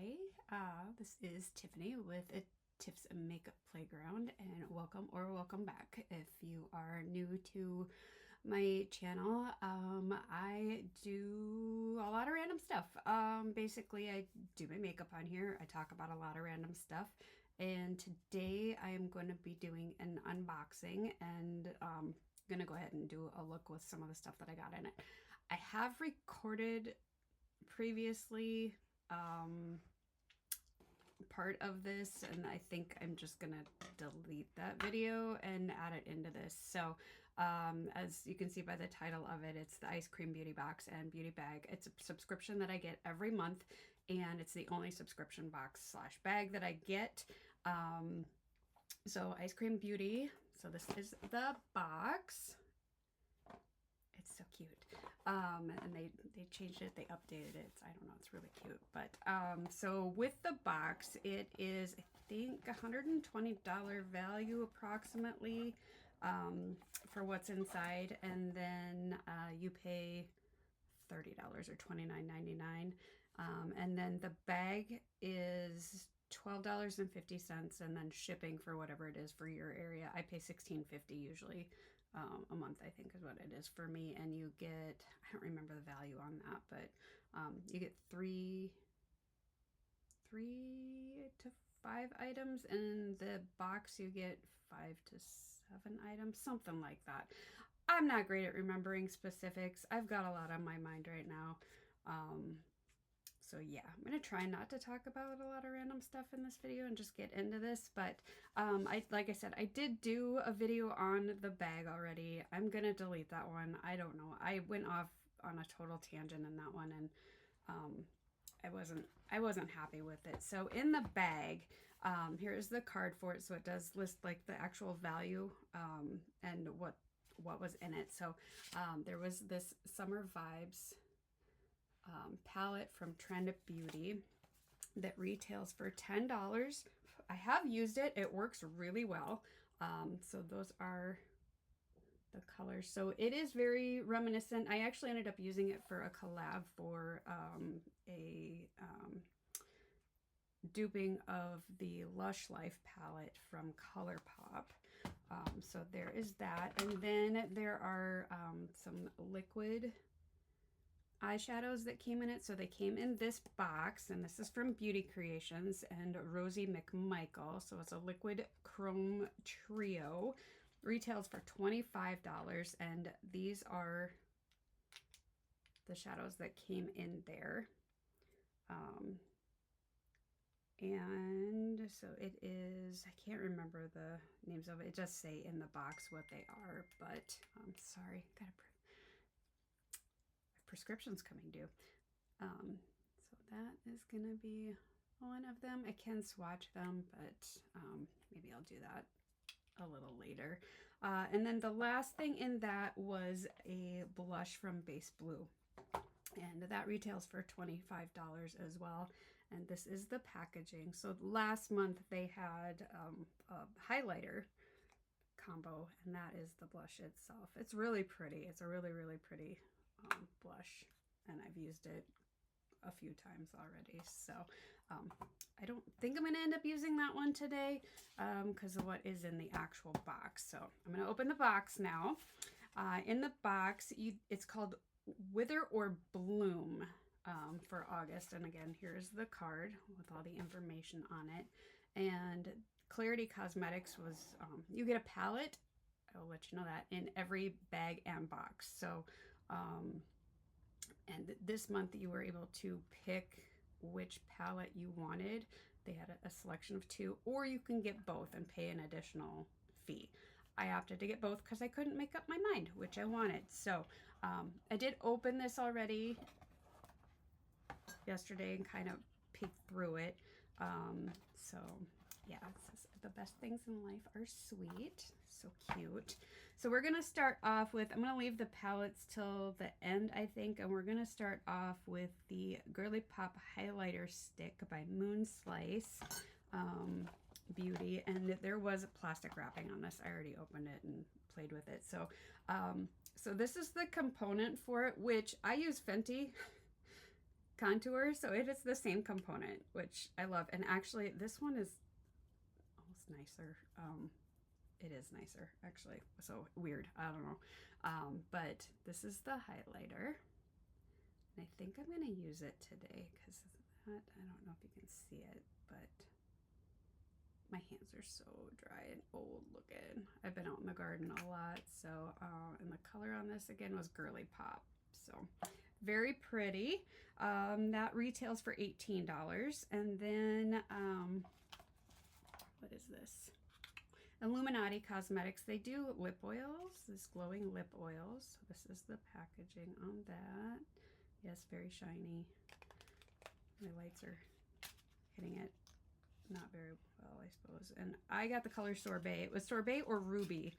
Hi, this is Tiffany with a Tiff's Makeup Playground, and welcome back. If you are new to my channel, I do a lot of random stuff. Basically, I do my makeup on here. I talk about a lot of random stuff, and today I am going to be doing an unboxing and going to go ahead and do a look with some of the stuff that I got in it. I have recorded previously part of this, and I think I'm just gonna delete that video and add it into this. So as you can see by the title of it, it's the Eyescream beauty box and beauty bag. It's a subscription that I get every month, and it's the only subscription box slash bag that I get. So Eyescream beauty. So this is the box. It's so cute. And they changed it, they updated it. I don't know, it's really cute. But so with the box, it is, I think, $120 value approximately for what's inside. And then you pay $30 or $29.99. And then the bag is $12.50, and then shipping for whatever it is for your area. I pay $16.50 usually. A month, I think, is what it is for me. And you get, I don't remember the value on that, but you get three to 5 items. In the box, you get 5 to 7 items, something like that. I'm not great at remembering specifics. I've got a lot on my mind right now. So yeah, I'm going to try not to talk about a lot of random stuff in this video and just get into this. But like I said, I did do a video on the bag already. I'm going to delete that one. I don't know. I went off on a total tangent in that one, and I wasn't happy with it. So in the bag, here's the card for it. So it does list like the actual value and what was in it. So there was this Summer Vibes palette from Trend Beauty that retails for $10. I have used it. It works really well. So those are the colors. So it is very reminiscent. I actually ended up using it for a collab for a duping of the Lush Life palette from ColourPop. So there is that. And then there are some liquid eyeshadows that came in it. So they came in this box, and this is from Beauty Creations and Rosie McMichael. So it's a liquid chrome trio. Retails for $25, and these are the shadows that came in there. And so it is, I can't remember the names of it. It just say in the box what they are, but I'm sorry, gotta prescriptions coming due. So that is gonna be one of them. I can swatch them, but maybe I'll do that a little later. And then the last thing in that was a blush from Base Blue, and that retails for $25 as well. And this is the packaging. So last month they had a highlighter combo, and that is the blush itself. It's really pretty. It's a really pretty blush, and I've used it a few times already. So I don't think I'm going to end up using that one today because of what is in the actual box. So I'm going to open the box now. In the box, it's called Wither or Bloom for August. And again, here's the card with all the information on it. And Klarity Cosmetics was, you get a palette, I'll let you know that, in every bag and box. So and this month you were able to pick which palette you wanted. They had a selection of 2, or you can get both and pay an additional fee. I opted to get both because I couldn't make up my mind which I wanted. So I did open this already yesterday and kind of peeked through it. So yeah, it says the best things in life are sweet. So cute. So we're going to start off with, I'm going to leave the palettes till the end, I think. And we're going to start off with the Girly Pop Highlighter Stick by Moon Slice Beauty. And there was plastic wrapping on this. I already opened it and played with it. So, so this is the component for it, which I use Fenty. contour. So it is the same component, which I love. And actually, this one is almost nicer. It is nicer, actually. So weird. I don't know. But this is the highlighter. And I think I'm going to use it today because I don't know if you can see it, but my hands are so dry and old looking. I've been out in the garden a lot. So, and the color on this again was Girly Pop. So very pretty. That retails for $18. And then, what is this? Illuminati Cosmetics. They do lip oils, this glowing lip oils. So this is the packaging on that. Yes, very shiny. My lights are hitting it not very well, I suppose. And I got the color Sorbet. It was Sorbet or Ruby.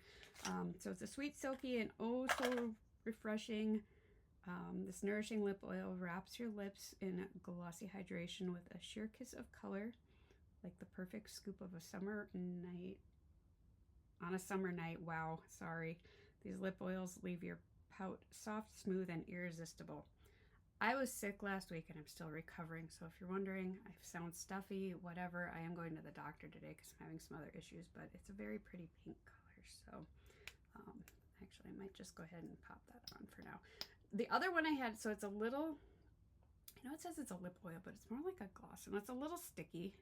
So it's a sweet, silky, and oh so refreshing. This nourishing lip oil wraps your lips in glossy hydration with a sheer kiss of color, like the perfect scoop of a summer night. On a summer night, wow, sorry. These lip oils leave your pout soft, smooth, and irresistible. I was sick last week and I'm still recovering, so if you're wondering, I sound stuffy, whatever, I am going to the doctor today because I'm having some other issues, but it's a very pretty pink color, so actually I might just go ahead and pop that on for now. The other one I had, so it's a little, I know it says it's a lip oil, but it's more like a gloss, and it's a little sticky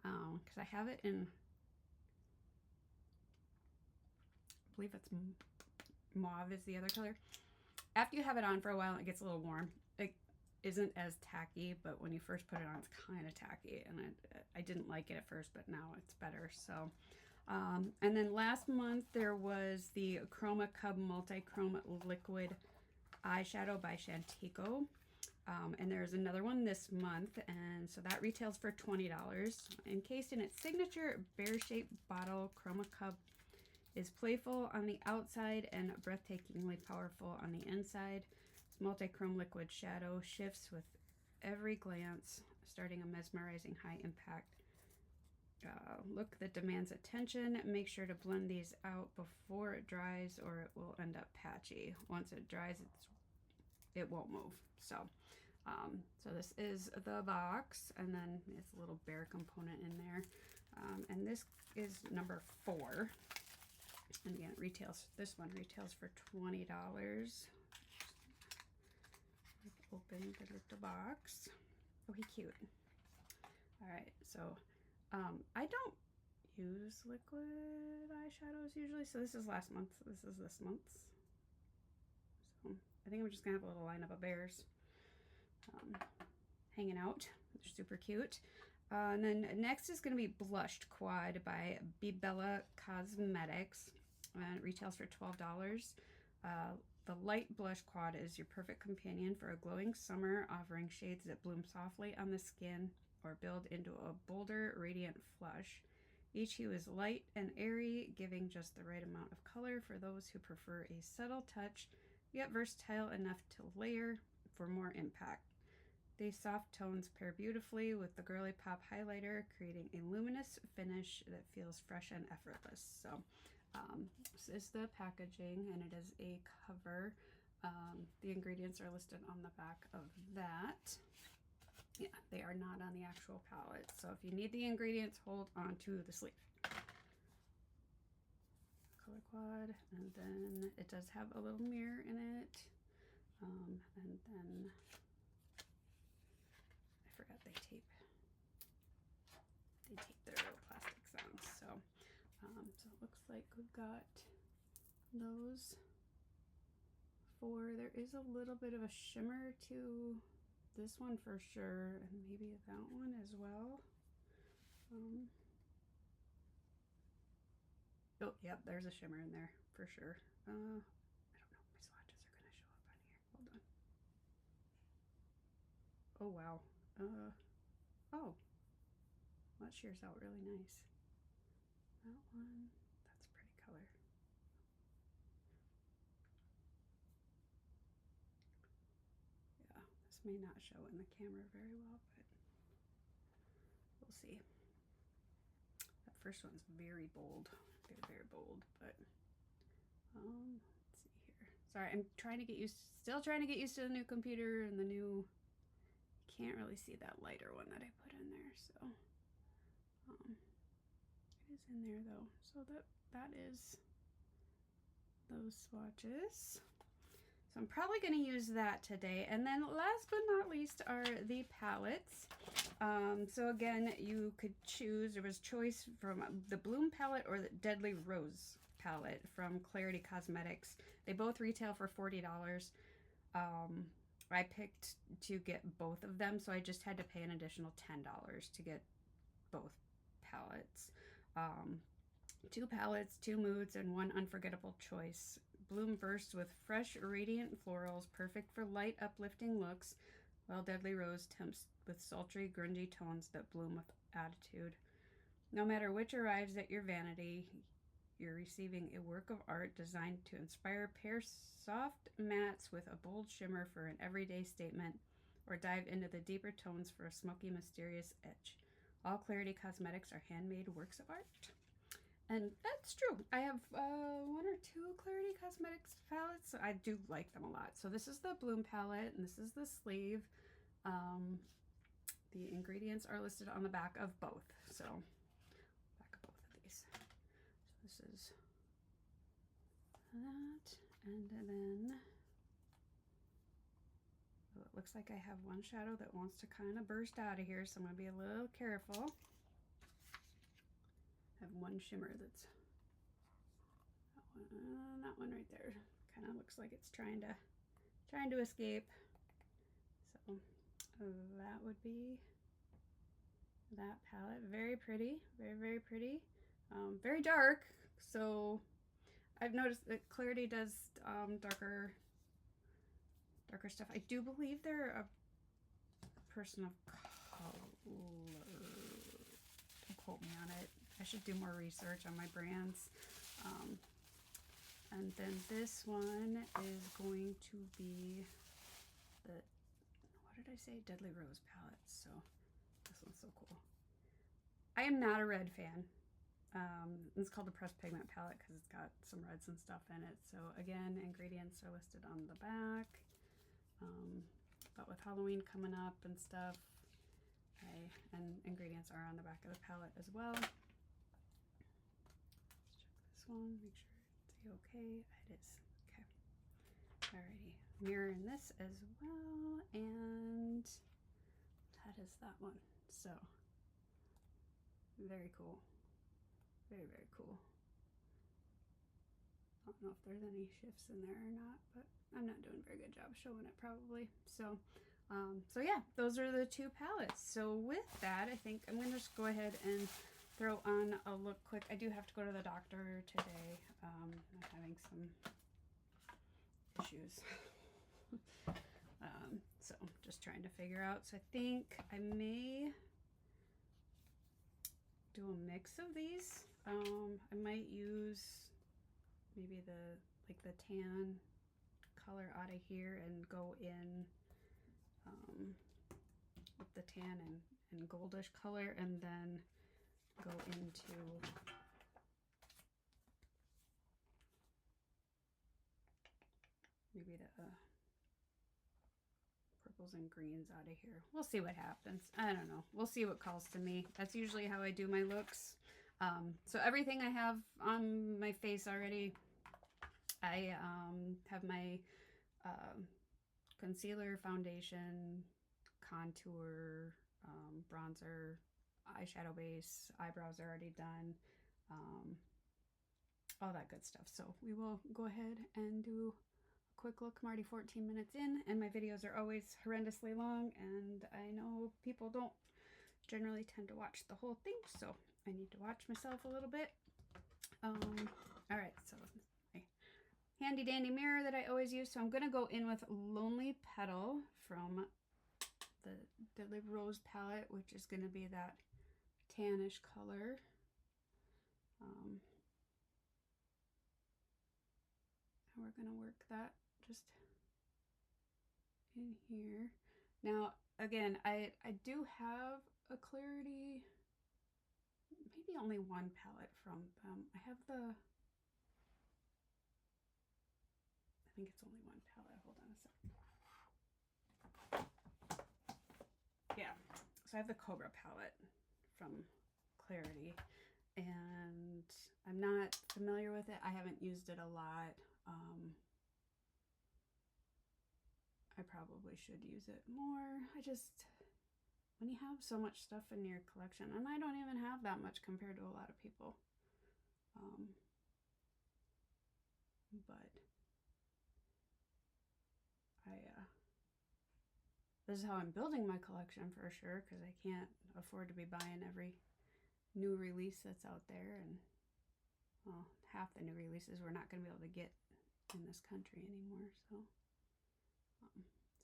because I have it in, I believe it's mauve is the other color. After you have it on for a while, it gets a little warm. It isn't as tacky, but when you first put it on, it's kind of tacky, and I didn't like it at first, but now it's better. So, and then last month there was the Chroma Cub Multi-Chrome Liquid Eyeshadow by Shantico, and there's another one this month, and so that retails for $20. Encased in its signature bear-shaped bottle, Chroma Cub is playful on the outside and breathtakingly powerful on the inside. This multi-chrome liquid shadow shifts with every glance, starting a mesmerizing high-impact look that demands attention. Make sure to blend these out before it dries or it will end up patchy. Once it dries, it won't move. So, so this is the box, and then it's a little bear component in there. And this is number 4. And again, this one retails for $20. Open the little box. Oh, he's cute. All right, so I don't use liquid eyeshadows usually, so this is last month. This is this month's. So I think I'm just gonna have a little lineup of bears hanging out. They're super cute. And then next is going to be Blushed Quad by Bella Cosmetics. And it retails for $12. The light blush quad is your perfect companion for a glowing summer, offering shades that bloom softly on the skin or build into a bolder, radiant flush. Each hue is light and airy, giving just the right amount of color for those who prefer a subtle touch, yet versatile enough to layer for more impact. These soft tones pair beautifully with the Girly Pop highlighter, creating a luminous finish that feels fresh and effortless. So this is the packaging, and it is a cover. The ingredients are listed on the back of that. Yeah, they are not on the actual palette. So if you need the ingredients, hold on to the sleeve. Color quad, and then it does have a little mirror in it. And then I forgot they tape their little plastics on. So so it looks like we've got those 4. There is a little bit of a shimmer to this one for sure, and maybe that one as well. Oh, yep, there's a shimmer in there for sure. I don't know if my swatches are going to show up on here. Hold on. Oh, wow. Oh, that shears out really nice. That one, that's a pretty color. Yeah, this may not show in the camera very well, but we'll see. That first one's very bold, very bold, but let's see here. Sorry, I'm still trying to get used to the new computer and the new can't really see that lighter one that I put in there, so it is in there though. So that is those swatches. So I'm probably going to use that today. And then last but not least are the palettes. So again, you could choose, there was choice from the Bloom palette or the Deadly Rose palette from Klarity Cosmetics. They both retail for $40. I picked to get both of them, so I just had to pay an additional $10 to get both palettes. 2 palettes, 2 moods, and 1 unforgettable choice. Bloom bursts with fresh, radiant florals, perfect for light, uplifting looks, while Deadly Rose tempts with sultry, grungy tones that bloom with attitude. No matter which arrives at your vanity, you're receiving a work of art designed to inspire. Pair soft mattes with a bold shimmer for an everyday statement, or dive into the deeper tones for a smoky, mysterious edge. All Klarity Cosmetics are handmade works of art. And that's true. I have 1 or 2 Klarity Cosmetics palettes, so I do like them a lot. So this is the Bloom palette, and this is the sleeve. The ingredients are listed on the back of both. So, back of both of these. So this is that, and then it looks like I have one shadow that wants to kind of burst out of here, so I'm going to be a little careful. I have one shimmer that's that one right there. Kind of looks like it's trying to escape. So that would be that palette. Very pretty, very pretty. Very dark. So I've noticed that Klarity does darker stuff. I do believe they're a person of color. Don't quote me on it. I should do more research on my brands. And then this one is going to be the, what did I say? Deadly Rose palette. So this one's so cool. I am not a red fan. It's called the Pressed Pigment palette because it's got some reds and stuff in it. So again, ingredients are listed on the back. But with Halloween coming up and stuff, and ingredients are on the back of the palette as well. Let's check this one, make sure it's okay. It is. Okay. Alrighty. Mirroring this as well, and that is that one. So very cool. Very cool. I don't know if there's any shifts in there or not, but I'm not doing a very good job showing it probably. So so yeah, those are the 2 palettes. So with that, I think I'm gonna just go ahead and throw on a look quick. I do have to go to the doctor today. I'm having some issues. So just trying to figure out. So I think I may do a mix of these. I might use maybe the tan color out of here and go in with the tan and goldish color, and then go into maybe the purples and greens out of here. We'll see what happens. I don't know. We'll see what calls to me. That's usually how I do my looks. So everything I have on my face already, I have my concealer, foundation, contour, bronzer, eyeshadow base, eyebrows are already done, all that good stuff. So we will go ahead and do a quick look. I'm already 14 minutes in, and my videos are always horrendously long, and I know people don't generally tend to watch the whole thing, so I need to watch myself a little bit. All right, so my handy dandy mirror that I always use. So I'm going to go in with Lonely Petal from the Deadly Rose palette, which is going to be that tannish color. And we're going to work that just in here. Now, again, I do have a Klarity, maybe only 1 palette from them. I have the, I think it's only 1 palette. Hold on a second. so I have the Cobra palette from Klarity, and I'm not familiar with it. I haven't used it a lot. I probably should use it more. When you have so much stuff in your collection, and I don't even have that much compared to a lot of people, but this is how I'm building my collection for sure, because I can't afford to be buying every new release that's out there, and well, half the new releases we're not going to be able to get in this country anymore, so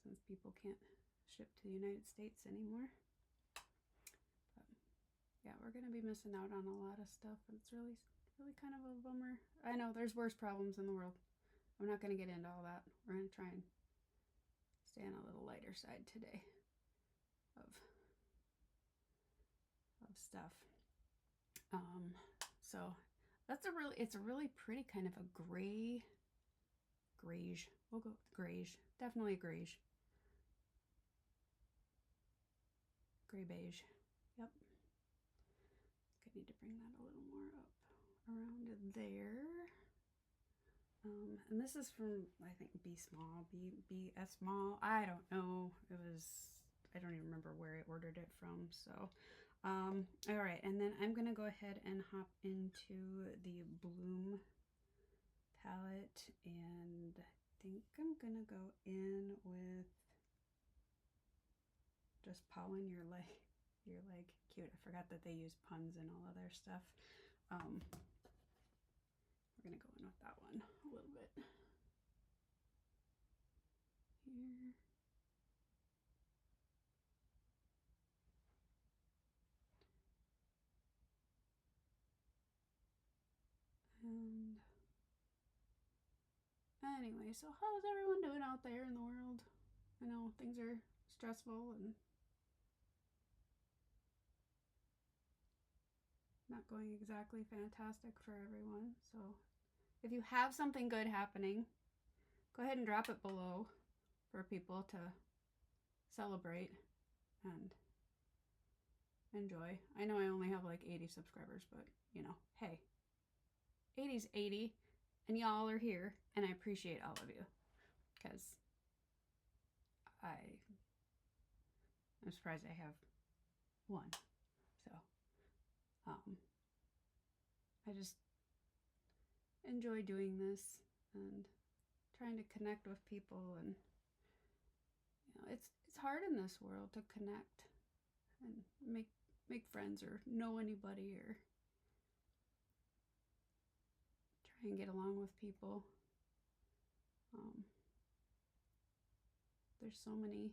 since people can't ship to the United States anymore. But yeah, we're going to be missing out on a lot of stuff, and it's really kind of a bummer. I know there's worse problems in the world. I'm not going to get into all that. We're going to try and stay on a little lighter side today of stuff. So that's it's a really pretty kind of a grayish. We'll go with grayish. Definitely a grayish. Gray beige. Yep. I need to bring that a little more up around there. And this is from, I think, B Small. I don't know. I don't even remember where I ordered it from. So, all right. And then I'm going to go ahead and hop into the Bloom palette. And I think I'm going to go in with just pollen your leg. Cute. I forgot that they use puns and all of their stuff. We're going to go in with that one a little bit. Here. And anyway, so how's everyone doing out there in the world? I know things are stressful and not going exactly fantastic for everyone. So if you have something good happening, go ahead and drop it below for people to celebrate and enjoy. I know I only have like 80 subscribers, but you know, hey, 80's 80 and y'all are here, and I appreciate all of you, because I'm surprised I have one. So I just enjoy doing this and trying to connect with people, and you know, it's hard in this world to connect and make friends or know anybody or try and get along with people. There's so many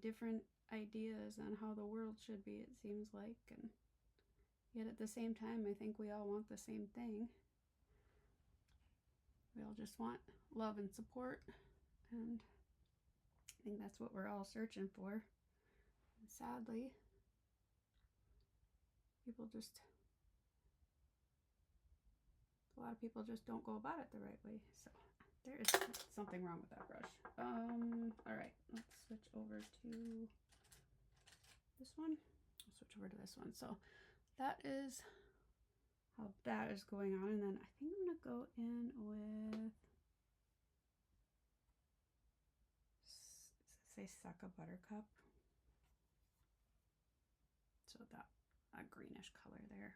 different ideas on how the world should be, it seems like, and yet at the same time I think we all want the same thing. We all just want love and support, and I think that's what we're all searching for. And sadly, a lot of people just don't go about it the right way. So there is something wrong with that brush. All right, let's switch over to this one. I'll switch over to this one. So that is how that is going on. And then I think I'm gonna go in with, say, Succa Buttercup. So that greenish color there.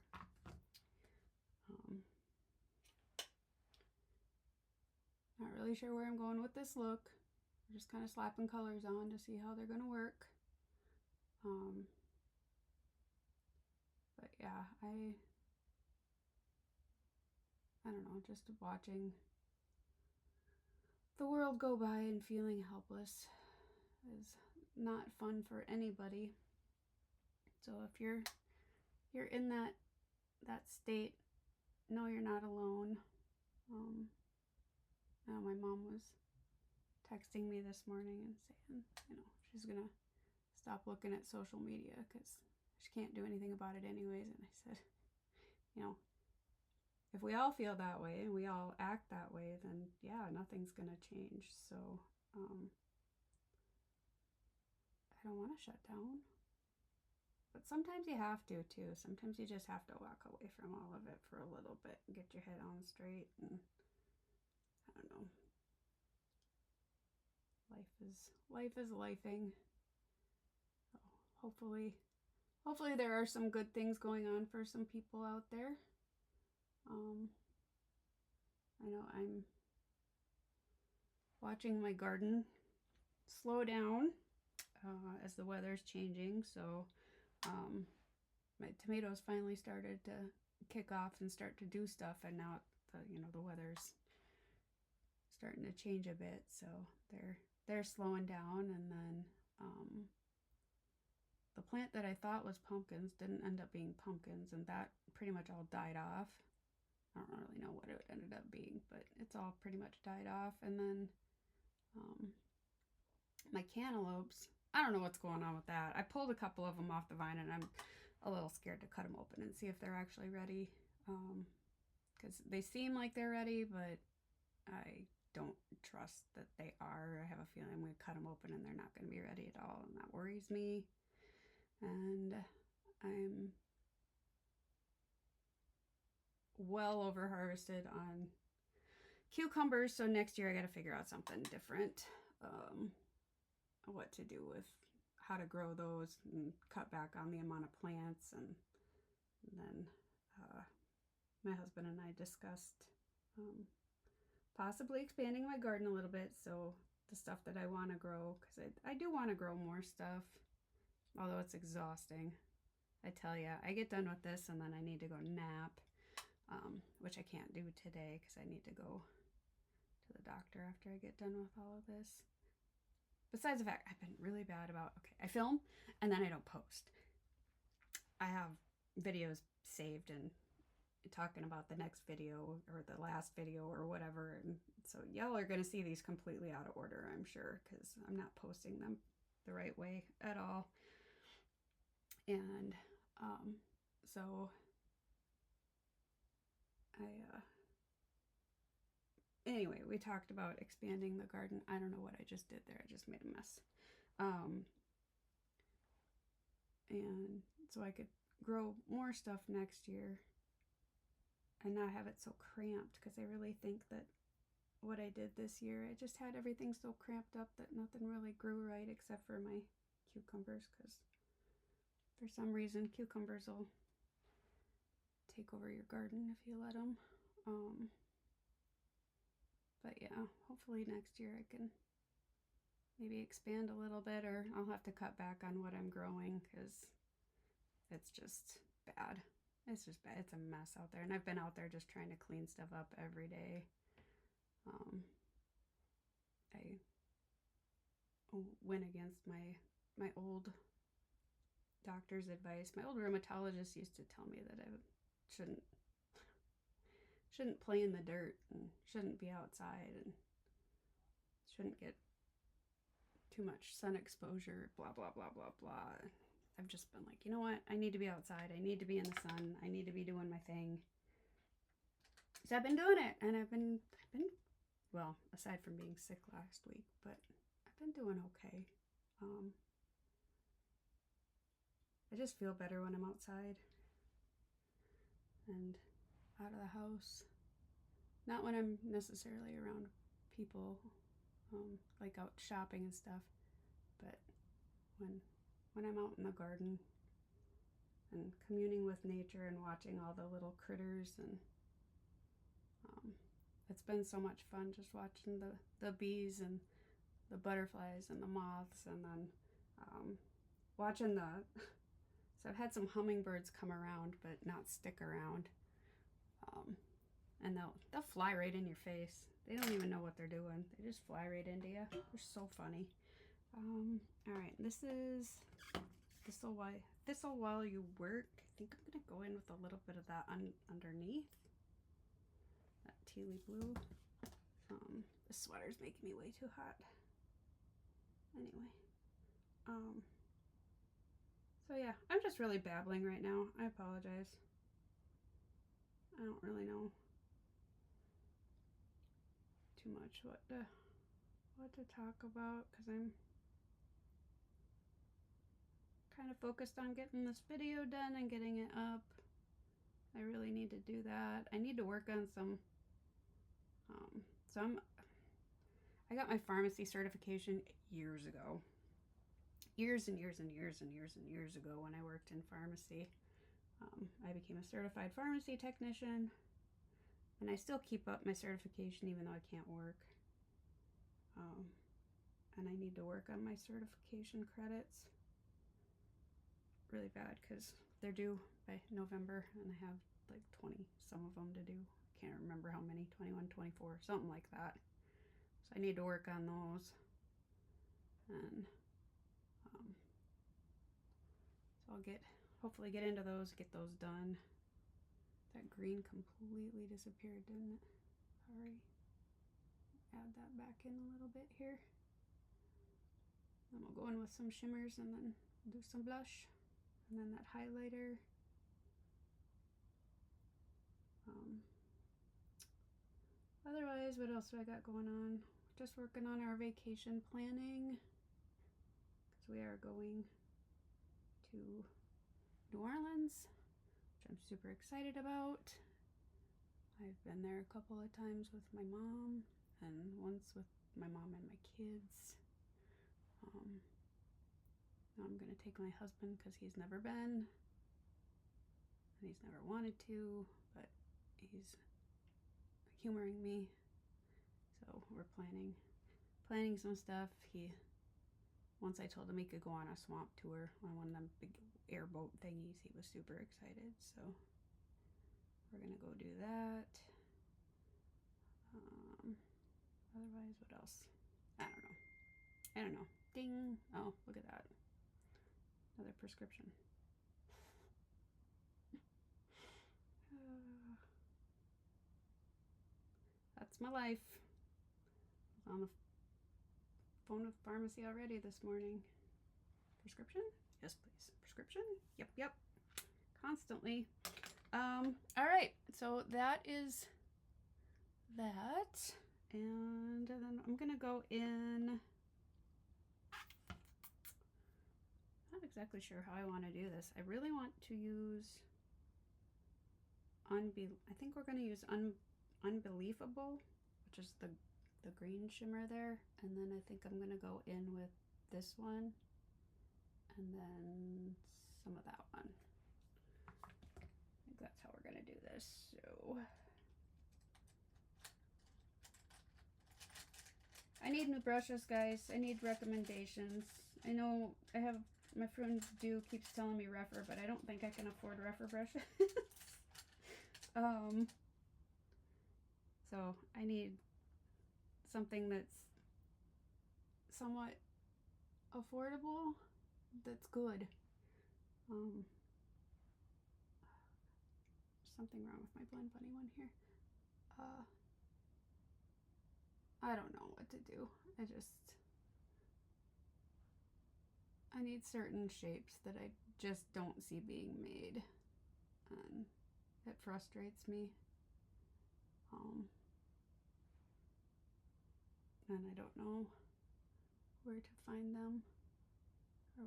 Not really sure where I'm going with this look. I'm just kind of slapping colors on to see how they're going to work. But yeah, I don't know, just watching the world go by and feeling helpless is not fun for anybody. So if you're in that state, know you're not alone. Now my mom was texting me this morning and saying, you know, she's gonna stop looking at social media because she can't do anything about it anyways. And I said, you know, if we all feel that way and we all act that way, then yeah, nothing's gonna change. So I don't want to shut down. But sometimes you have to too. Sometimes you just have to walk away from all of it for a little bit and get your head on straight. And I don't know. Life is lifing. So hopefully there are some good things going on for some people out there. I know I'm watching my garden slow down as the weather's changing. So my tomatoes finally started to kick off and start to do stuff, and now the weather's starting to change a bit, so they're slowing down. And then the plant that I thought was pumpkins didn't end up being pumpkins, and that pretty much all died off. I don't really know what it ended up being, but it's all pretty much died off. And then my cantaloupes, I don't know what's going on with that. I pulled a couple of them off the vine, and I'm a little scared to cut them open and see if they're actually ready, because they seem like they're ready, but I don't trust that they are. I have a feeling I'm going to cut them open and they're not going to be ready at all, and that worries me. And I'm well over harvested on cucumbers, so next year I got to figure out something different, what to do with how to grow those and cut back on the amount of plants. And then my husband and I discussed possibly expanding my garden a little bit, so the stuff that I want to grow, because I do want to grow more stuff, although it's exhausting. I tell you, I get done with this and then I need to go nap, which I can't do today because I need to go to the doctor after I get done with all of this. Besides the fact I've been really bad about, I film and then I don't post. I have videos saved and talking about the next video or the last video or whatever, and so y'all are going to see these completely out of order, I'm sure, because I'm not posting them the right way at all. And so anyway, we talked about expanding the garden. I don't know what I just did there. I just made a mess. And so I could grow more stuff next year and not have it so cramped, because I really think that what I did this year, I just had everything so cramped up that nothing really grew right except for my cucumbers, because for some reason cucumbers will take over your garden if you let them. But yeah, hopefully next year I can maybe expand a little bit, or I'll have to cut back on what I'm growing, because it's just bad. It's just bad. It's a mess out there, and I've been out there just trying to clean stuff up every day. I went against my old doctor's advice. My old rheumatologist used to tell me that I shouldn't play in the dirt and shouldn't be outside and shouldn't get too much sun exposure, blah blah blah blah blah. I've just been like, you know what, I need to be outside, I need to be in the sun, I need to be doing my thing. So I've been doing it, and I've been well, aside from being sick last week, but I've been doing okay. I just feel better when I'm outside and out of the house. Not when I'm necessarily around people, like out shopping and stuff, but when I'm out in the garden and communing with nature and watching all the little critters. And it's been so much fun just watching the bees and the butterflies and the moths, and then watching so I've had some hummingbirds come around but not stick around, and they'll fly right in your face. They don't even know what they're doing. They just fly right into you. They're so funny. All right, this is Thistle While You Work. I think I'm gonna go in with a little bit of that underneath that tealy blue. The sweater's making me way too hot. Anyway, so yeah, I'm just really babbling right now. I apologize. I don't really know too much what to talk about, because kind of focused on getting this video done and getting it up. I really need to do that. I need to work on some, I got my pharmacy certification years ago. Years and years and years and years and years ago when I worked in pharmacy. I became a certified pharmacy technician, and I still keep up my certification even though I can't work. And I need to work on my certification credits really bad because they're due by November, and I have like 20 some of them to do. I can't remember how many, 21, 24, something like that. So I need to work on those, and so I'll hopefully get into those, get those done. That green completely disappeared, didn't it? Sorry. Add that back in a little bit here. Then we'll go in with some shimmers and then do some blush. And then that highlighter. Otherwise, what else do I got going on? Just working on our vacation planning, because we are going to New Orleans, which I'm super excited about. I've been there a couple of times with my mom, and once with my mom and my kids. Now I'm going to take my husband because he's never been, and he's never wanted to, but he's humoring me, so we're planning some stuff. Once I told him he could go on a swamp tour on one of them big airboat thingies, he was super excited, so we're gonna go do that. Otherwise, what else? I don't know. Ding. Oh, look at that, another prescription. That's my life. I was on the phone with pharmacy already this morning. Prescription? Yes, please. Prescription? Yep. Constantly. All right. So that is that. And then I'm going to go in. Not exactly sure how I want to do this. I really want to use I think we're going to use Unbelievable, which is the green shimmer there, and then I think I'm going to go in with this one and then some of that one. I think that's how we're going to do this. So I need new brushes, guys. I need recommendations. I know I have my friend keeps telling me Rephr, but I don't think I can afford Rephr brushes. So I need something that's somewhat affordable, that's good. Something wrong with my Blend Bunny one here. I don't know what to do. I need certain shapes that I just don't see being made, and it frustrates me. And I don't know where to find them or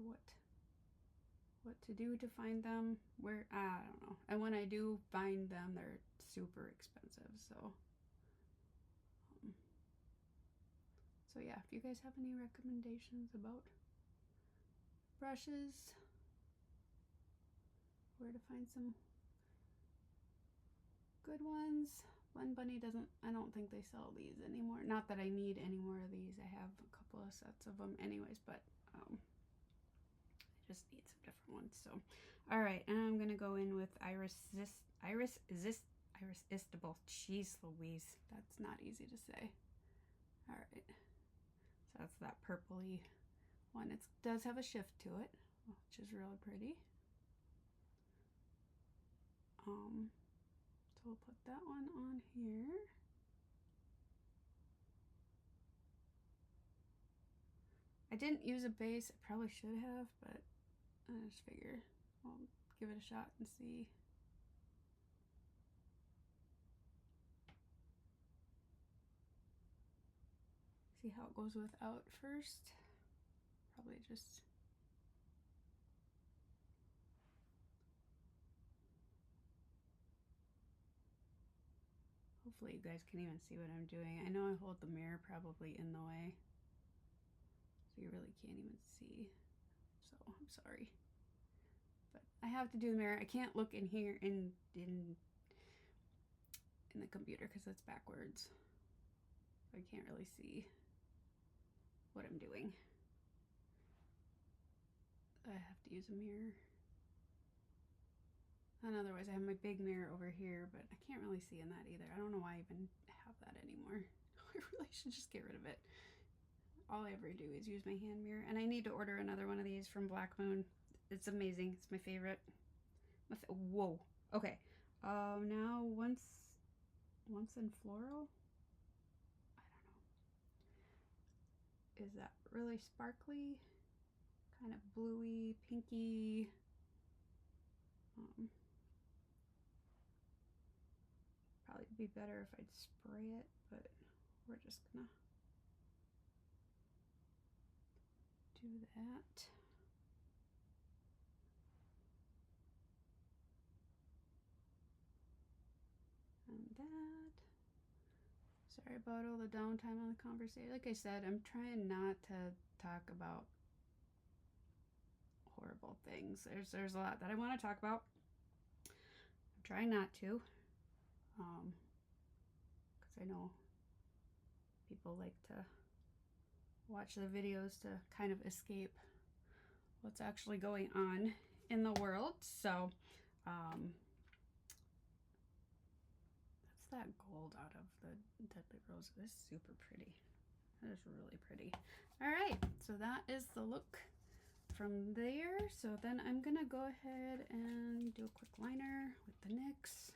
what to do to find them. I don't know. And when I do find them, they're super expensive. So yeah, if you guys have any recommendations about brushes, where to find some good ones. Blend Bunny I don't think they sell these anymore. Not that I need any more of these. I have a couple of sets of them anyways, but I just need some different ones. So, all right, and I'm gonna go in with Irresistible. Jeez Louise, that's not easy to say. All right, so that's that purpley one. It does have a shift to it, which is really pretty. So we'll put that one on here. I didn't use a base. I probably should have, but I just figure I'll give it a shot and see. See how it goes without first. Probably just Hopefully you guys can even see what I'm doing. I know I hold the mirror probably in the way, so you really can't even see. So I'm sorry. But I have to do the mirror. I can't look in here in the computer because it's backwards. So I can't really see what I'm doing. I have to use a mirror. And otherwise I have my big mirror over here, but I can't really see in that either. I don't know why I even have that anymore. I really should just get rid of it. All I ever do is use my hand mirror. And I need to order another one of these from Black Moon. It's amazing. It's my favorite. Whoa. Okay. Now once in floral? I don't know. Is that really sparkly? Kind of bluey, pinky. Probably be better if I'd spray it, but we're just gonna do that. And that. Sorry about all the downtime on the conversation. Like I said, I'm trying not to talk about horrible things. There's a lot that I want to talk about. I'm trying not to. Because I know people like to watch the videos to kind of escape what's actually going on in the world. So, that's that gold out of the Deadly Rose. This is super pretty. That is really pretty. All right, so that is the look from there. So then I'm gonna go ahead and do a quick liner with the NYX.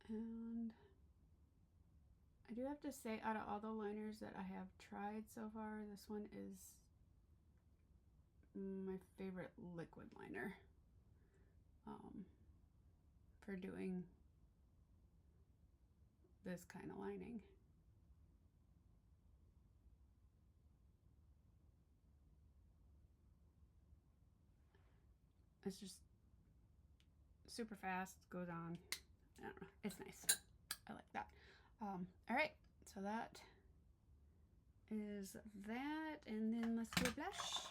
And I do have to say, out of all the liners that I have tried so far, this one is my favorite liquid liner for doing this kind of lining. It's just super fast, goes on. I don't know, it's nice. I like that. All right, so that is that, and then let's do a blush.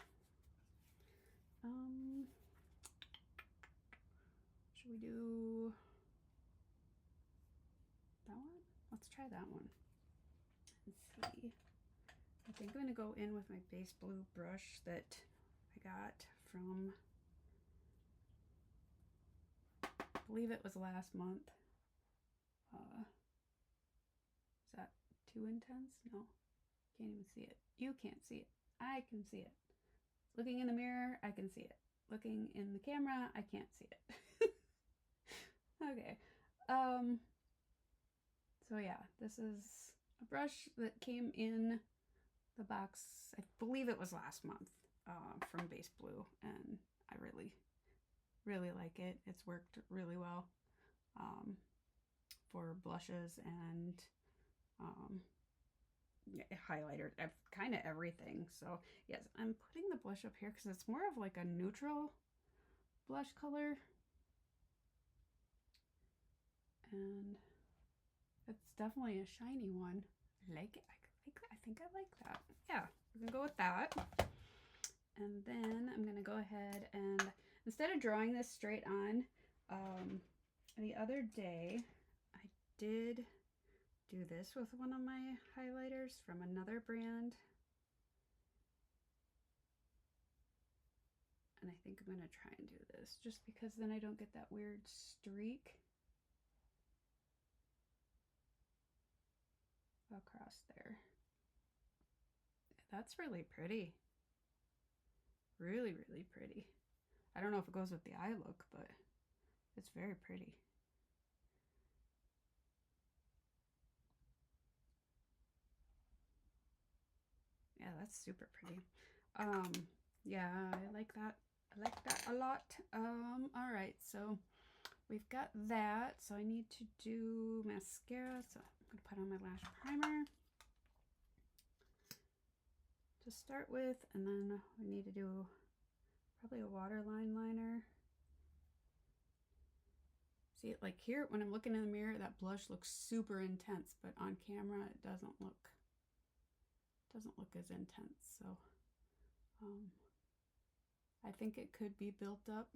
Should we do that one? Let's try that one. Let's see. I think I'm gonna go in with my base blue brush that I got from, I believe it was last month. Is that too intense? No, can't even see it. You can't see it. I can see it. Looking in the mirror, I can see it. Looking in the camera, I can't see it. Okay. So yeah, this is a brush that came in the box, I believe it was last month, from Base Blue, and I really, really like it. It's worked really well for blushes and highlighter, kind of everything. So yes, I'm putting the blush up here because it's more of like a neutral blush color, and it's definitely a shiny one. I like it. I think I like that. Yeah, we're gonna go with that. And then I'm gonna go ahead and, instead of drawing this straight on, the other day I did do this with one of my highlighters from another brand. And I think I'm gonna try and do this just because then I don't get that weird streak across there. That's really pretty. Really, really pretty. I don't know if it goes with the eye look, but it's very pretty. Yeah, that's super pretty. Yeah, I like that. I like that a lot. All right, so we've got that. So I need to do mascara. So I'm gonna put on my lash primer to start with, and then we need to do probably a waterline liner. See, like here, when I'm looking in the mirror, that blush looks super intense, but on camera, it doesn't look as intense. So I think it could be built up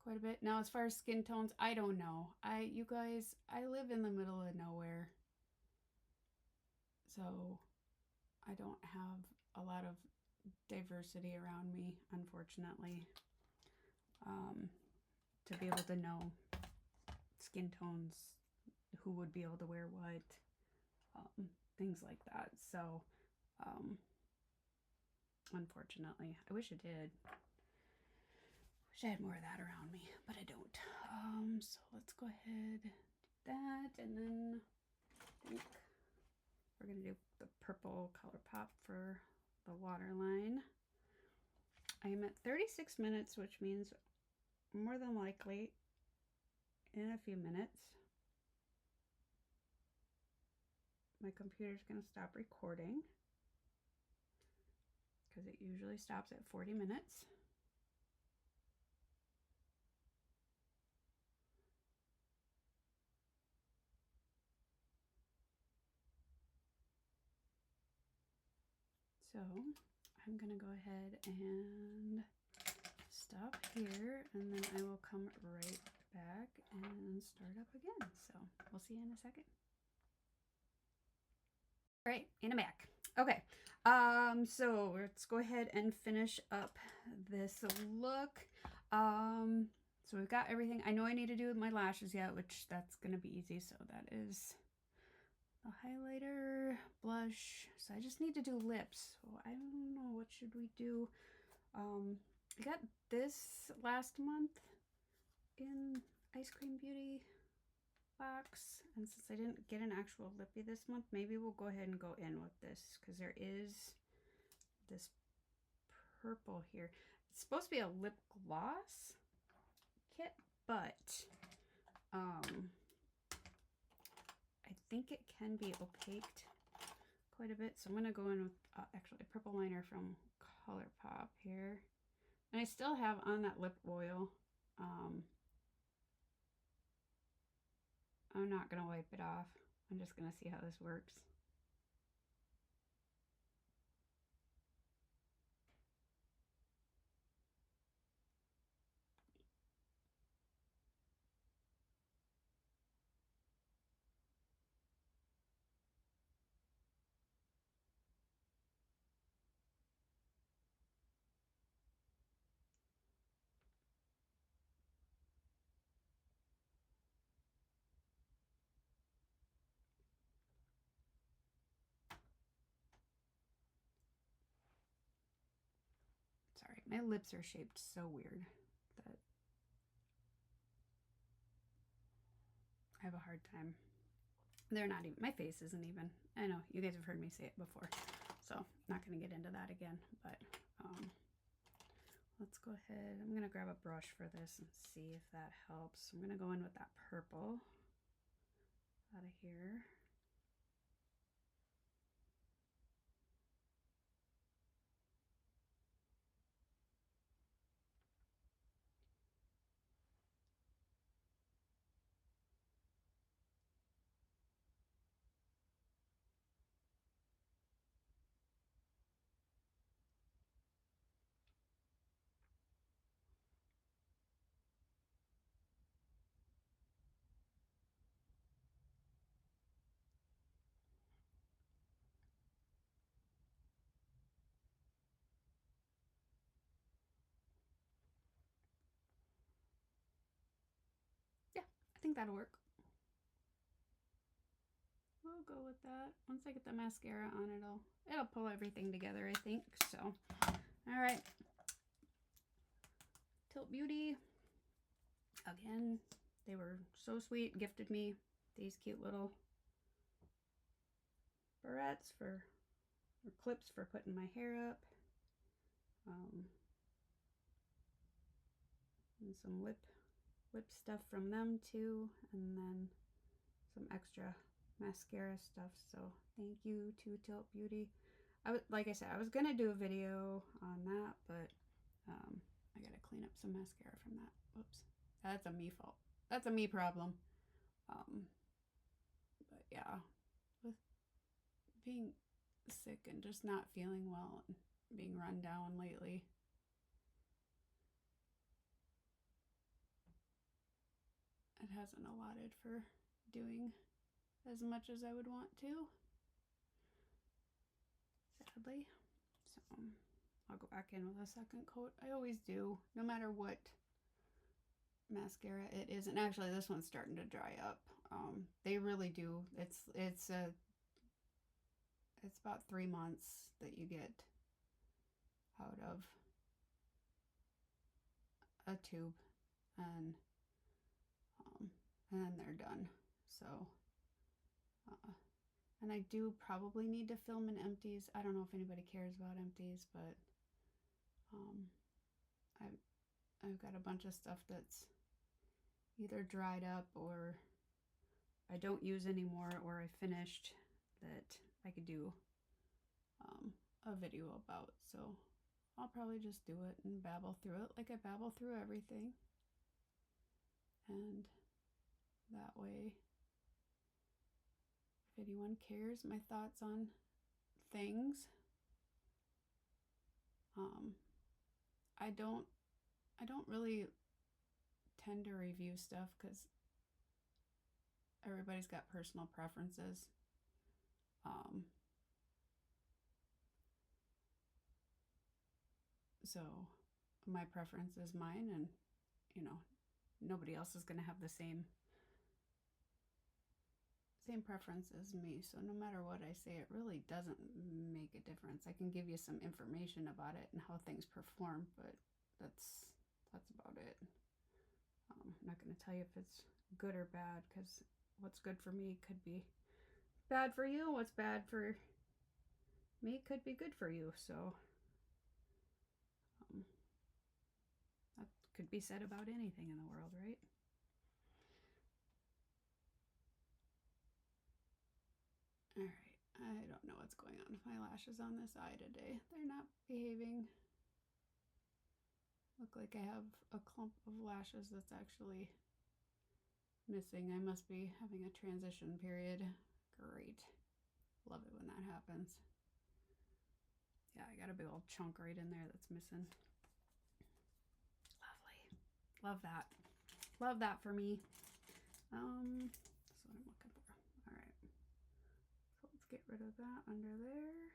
quite a bit. Now, as far as skin tones, I don't know. You guys, I live in the middle of nowhere, so I don't have a lot of diversity around me, unfortunately, to be able to know skin tones, who would be able to wear what, things like that. So, unfortunately, I wish I did. Wish I had more of that around me, but I don't. So let's go ahead, do that, and then I think we're gonna do the purple ColourPop for the waterline. I am at 36 minutes, which means more than likely in a few minutes my computer's gonna stop recording, because it usually stops at 40 minutes. So I'm gonna go ahead and stop here, and then I will come right back and start up again. So we'll see you in a second. All right, in a back. Okay, so let's go ahead and finish up this look. So we've got everything. I know I need to do my lashes yet, which that's gonna be easy. So that is the highlighter, blush. So I just need to do lips. So I don't know, what should we do? I got this last month in Eyescream Beauty box, and since I didn't get an actual lippy this month, maybe we'll go ahead and go in with this, because there is this purple here. It's supposed to be a lip gloss kit, but I think it can be opaqued quite a bit, so I'm going to go in with actually a purple liner from ColourPop here. And I still have on that lip oil. I'm not going to wipe it off. I'm just going to see how this works. Sorry, my lips are shaped so weird that I have a hard time. They're not even, my face isn't even. I know, you guys have heard me say it before, so not going to get into that again, but let's go ahead. I'm going to grab a brush for this and see if that helps. I'm going to go in with that purple out of here. Yeah, I think that'll work. We'll go with that. Once I get the mascara on, it'll pull everything together, I think. So, all right. Tilt Beauty. Again, they were so sweet. Gifted me these cute little barrettes or clips for putting my hair up. And some lip stuff from them too, and then some extra mascara stuff. So thank you to Tilt Beauty. Like I said, I was gonna do a video on that, but I gotta clean up some mascara from that. Whoops, that's a me fault. that's a me problem. But yeah, with being sick and just not feeling well and being run down lately, it hasn't allotted for doing as much as I would want to, sadly. So I'll go back in with a second coat. I always do, no matter what mascara it is. And actually this one's starting to dry up. They really do. It's about 3 months that you get out of a tube, and then they're done. So and I do probably need to film in empties. I don't know if anybody cares about empties, but I've got a bunch of stuff that's either dried up or I don't use anymore, or I finished, that I could do a video about. So I'll probably just do it and babble through it like I babble through everything. And that way, if anyone cares my thoughts on things, I don't really tend to review stuff because everybody's got personal preferences. So my preference is mine, and nobody else is going to have the same preference as me. So no matter what I say, it really doesn't make a difference. I can give you some information about it and how things perform, but that's about it. I'm not going to tell you if it's good or bad, because what's good for me could be bad for you. What's bad for me could be good for you. So that could be said about anything in the world, right? All right, I don't know what's going on with my lashes on this eye today. They're not behaving. Look like I have a clump of lashes that's actually missing. I must be having a transition period. Great. Love it when that happens. Yeah, I got a big old chunk right in there that's missing. Lovely. Love that. Love that for me. That's what I'm looking for. All right. So let's get rid of that under there.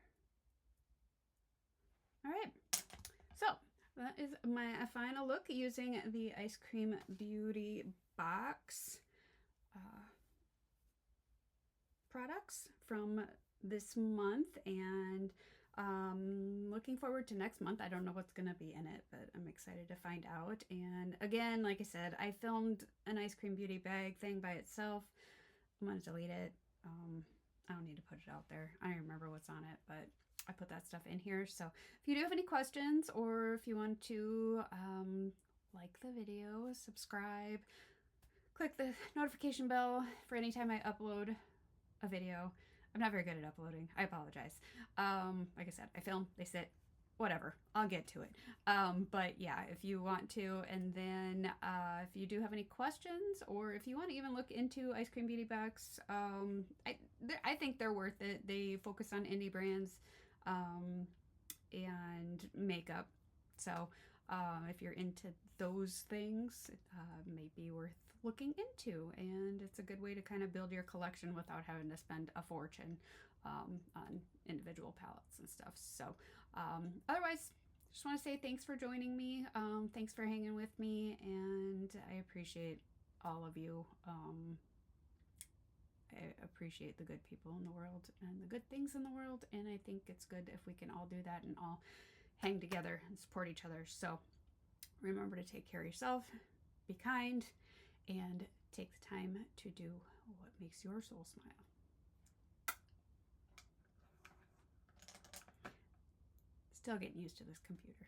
All right. So that is my final look using the Eyescream Beauty Box products from this month, and looking forward to next month. I don't know what's going to be in it, but I'm excited to find out. And again, like I said, I filmed an Eyescream Beauty bag thing by itself. I'm going to delete it. I don't need to put it out there. I don't remember what's on it, but I put that stuff in here. So if you do have any questions, or if you want to like the video, subscribe, click the notification bell for any time I upload a video. I'm not very good at uploading. I apologize. Like I said, I film, they sit, whatever. I'll get to it. But yeah, if you want to, and then if you do have any questions, or if you want to even look into Eyescream Beauty Box, I think they're worth it. They focus on indie brands and makeup. So if you're into those things, it may be worth looking into, and it's a good way to kind of build your collection without having to spend a fortune on individual palettes and stuff. So otherwise, just want to say thanks for joining me. Thanks for hanging with me, and I appreciate all of you. I appreciate the good people in the world and the good things in the world, and I think it's good if we can all do that and all hang together and support each other. So remember to take care of yourself, be kind, and take the time to do what makes your soul smile. Still getting used to this computer.